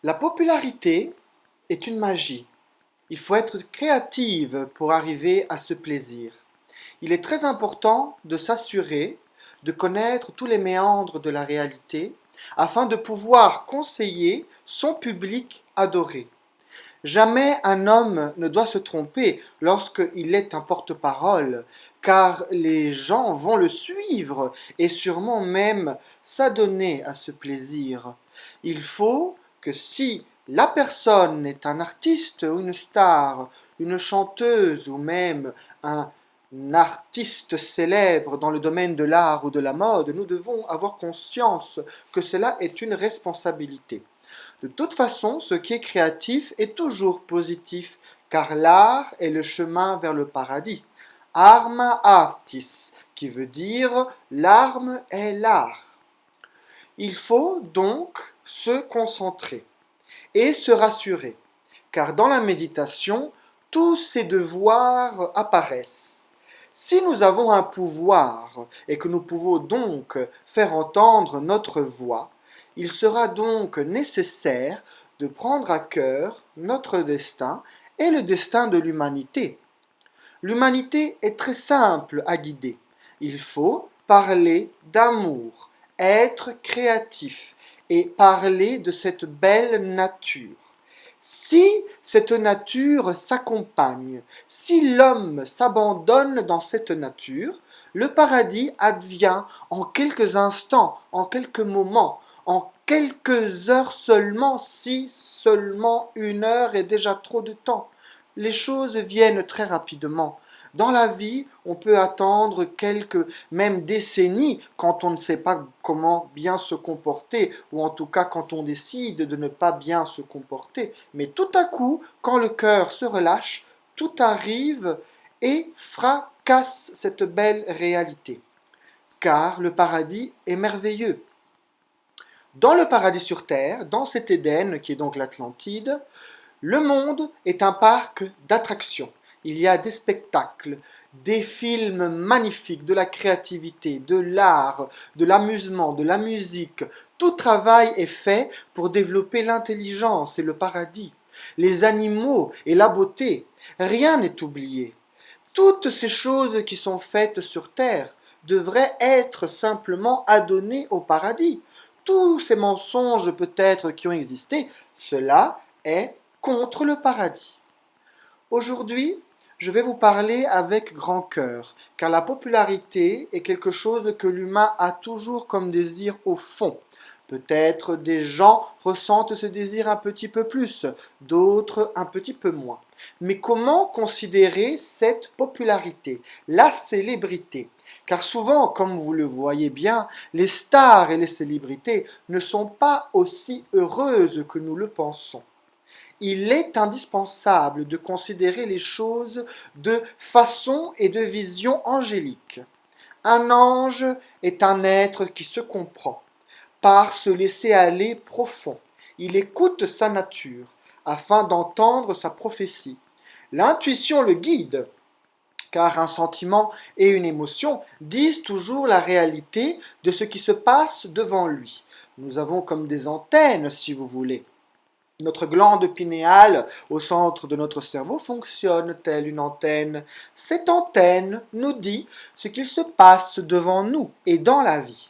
La popularité est une magie. Il faut être créative pour arriver à ce plaisir. Il est très important de s'assurer de connaître tous les méandres de la réalité afin de pouvoir conseiller son public adoré. Jamais un homme ne doit se tromper lorsqu'il est un porte-parole, car les gens vont le suivre et sûrement même s'adonner à ce plaisir. Il faut que si la personne est un artiste ou une star, une chanteuse ou même un artiste célèbre dans le domaine de l'art ou de la mode, nous devons avoir conscience que cela est une responsabilité. De toute façon, ce qui est créatif est toujours positif, car l'art est le chemin vers le paradis. Arma artis, qui veut dire l'arme est l'art. Il faut donc se concentrer et se rassurer, car dans la méditation, tous ces devoirs apparaissent. Si nous avons un pouvoir et que nous pouvons donc faire entendre notre voix, il sera donc nécessaire de prendre à cœur notre destin et le destin de l'humanité. L'humanité est très simple à guider. Il faut parler d'amour, être créatif et parler de cette belle nature. Si cette nature s'accompagne, si l'homme s'abandonne dans cette nature, le paradis advient en quelques instants, en quelques moments, en quelques heures seulement, si seulement une heure est déjà trop de temps. Les choses viennent très rapidement. Dans la vie, on peut attendre quelques, même décennies, quand on ne sait pas comment bien se comporter, ou en tout cas quand on décide de ne pas bien se comporter. Mais tout à coup, quand le cœur se relâche, tout arrive et fracasse cette belle réalité. Car le paradis est merveilleux. Dans le paradis sur terre, dans cet Éden qui est donc l'Atlantide, le monde est un parc d'attractions. Il y a des spectacles, des films magnifiques, de la créativité, de l'art, de l'amusement, de la musique. Tout travail est fait pour développer l'intelligence et le paradis, les animaux et la beauté. Rien n'est oublié. Toutes ces choses qui sont faites sur terre devraient être simplement adonnées au paradis. Tous ces mensonges peut-être qui ont existé, cela est contre le paradis. Aujourd'hui, je vais vous parler avec grand cœur, car la popularité est quelque chose que l'humain a toujours comme désir au fond. Peut-être des gens ressentent ce désir un petit peu plus, d'autres un petit peu moins. Mais comment considérer cette popularité, la célébrité? Car souvent, comme vous le voyez bien, les stars et les célébrités ne sont pas aussi heureuses que nous le pensons. Il est indispensable de considérer les choses de façon et de vision angélique. Un ange est un être qui se comprend, par se laisser aller profond. Il écoute sa nature afin d'entendre sa prophétie. L'intuition le guide, car un sentiment et une émotion disent toujours la réalité de ce qui se passe devant lui. Nous avons comme des antennes, si vous voulez. Notre glande pinéale au centre de notre cerveau fonctionne telle une antenne. Cette antenne nous dit ce qu'il se passe devant nous et dans la vie.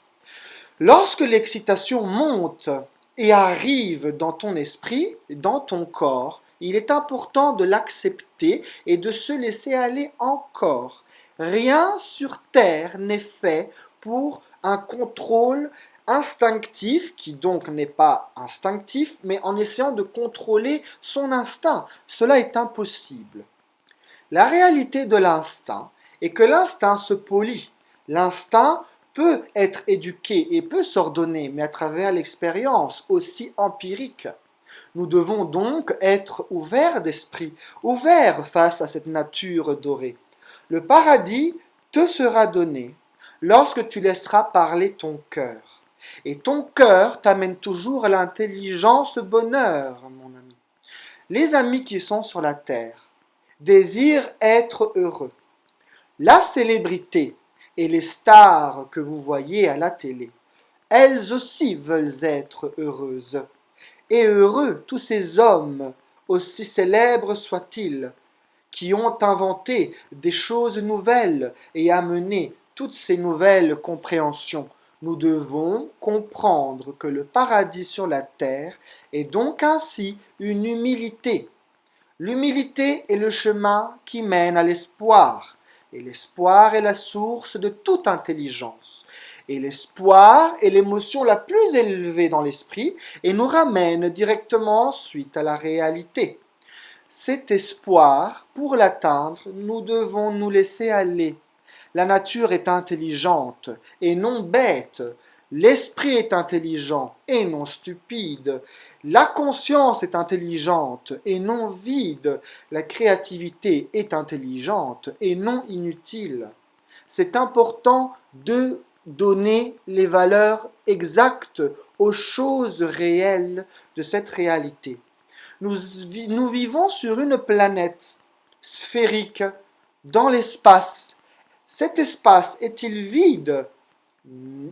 Lorsque l'excitation monte et arrive dans ton esprit, dans ton corps, il est important de l'accepter et de se laisser aller encore. Rien sur Terre n'est fait pour un contrôle instinctif, qui donc n'est pas instinctif, mais en essayant de contrôler son instinct. Cela est impossible. La réalité de l'instinct est que l'instinct se polit. L'instinct peut être éduqué et peut s'ordonner, mais à travers l'expérience aussi empirique. Nous devons donc être ouverts d'esprit, ouverts face à cette nature dorée. Le paradis te sera donné lorsque tu laisseras parler ton cœur. Et ton cœur t'amène toujours à l'intelligence, au bonheur, mon ami. Les amis qui sont sur la terre désirent être heureux. La célébrité et les stars que vous voyez à la télé, elles aussi veulent être heureuses. Et heureux tous ces hommes, aussi célèbres soient-ils, qui ont inventé des choses nouvelles et amené toutes ces nouvelles compréhensions. Nous devons comprendre que le paradis sur la terre est donc ainsi une humilité. L'humilité est le chemin qui mène à l'espoir, et l'espoir est la source de toute intelligence. Et l'espoir est l'émotion la plus élevée dans l'esprit et nous ramène directement ensuite à la réalité. Cet espoir, pour l'atteindre, nous devons nous laisser aller. La nature est intelligente et non bête. L'esprit est intelligent et non stupide. La conscience est intelligente et non vide. La créativité est intelligente et non inutile. C'est important de donner les valeurs exactes aux choses réelles de cette réalité. Nous vivons sur une planète sphérique dans l'espace. Cet espace est-il vide?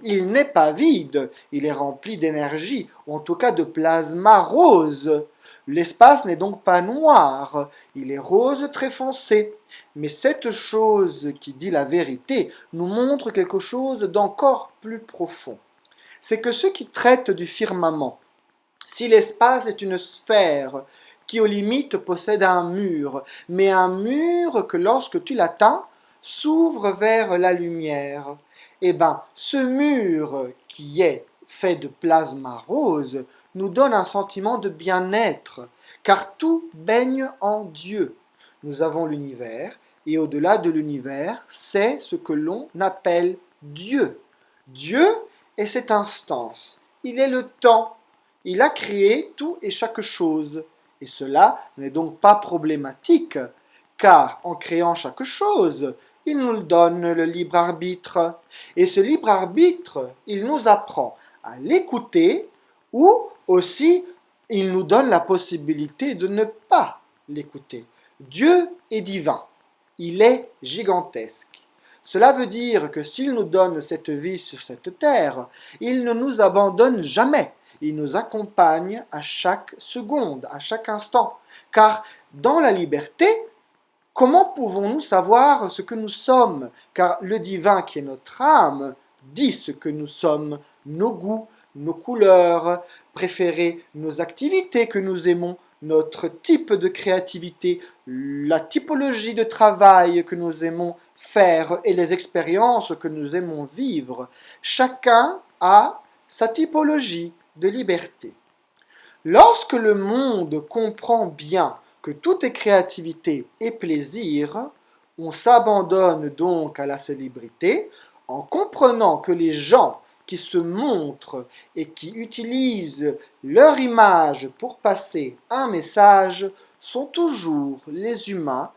Il n'est pas vide, il est rempli d'énergie, ou en tout cas de plasma rose. L'espace n'est donc pas noir, il est rose très foncé. Mais cette chose qui dit la vérité nous montre quelque chose d'encore plus profond. C'est que ceux qui traitent du firmament, si l'espace est une sphère qui aux limites possède un mur, mais un mur que lorsque tu l'atteins, s'ouvre vers la lumière, eh bien, ce mur qui est fait de plasma rose nous donne un sentiment de bien-être, car tout baigne en Dieu. Nous avons l'univers, et au-delà de l'univers, c'est ce que l'on appelle Dieu. Dieu est cette instance, il est le temps. Il a créé tout et chaque chose. Et cela n'est donc pas problématique, car en créant chaque chose, il nous donne le libre arbitre. Et ce libre arbitre, il nous apprend à l'écouter ou aussi il nous donne la possibilité de ne pas l'écouter. Dieu est divin, il est gigantesque. Cela veut dire que s'il nous donne cette vie sur cette terre, il ne nous abandonne jamais. Il nous accompagne à chaque seconde, à chaque instant. Car dans la liberté, comment pouvons-nous savoir ce que nous sommes? Car le divin qui est notre âme dit ce que nous sommes, nos goûts, nos couleurs préférées, nos activités que nous aimons, notre type de créativité, la typologie de travail que nous aimons faire et les expériences que nous aimons vivre. Chacun a sa typologie de liberté. Lorsque le monde comprend bien que tout est créativité et plaisir, on s'abandonne donc à la célébrité en comprenant que les gens qui se montrent et qui utilisent leur image pour passer un message sont toujours les humains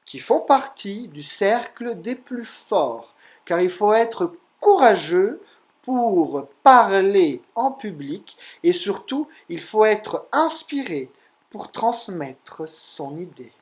qui font partie du cercle des plus forts, car il faut être courageux pour parler en public et surtout il faut être inspiré pour transmettre son idée.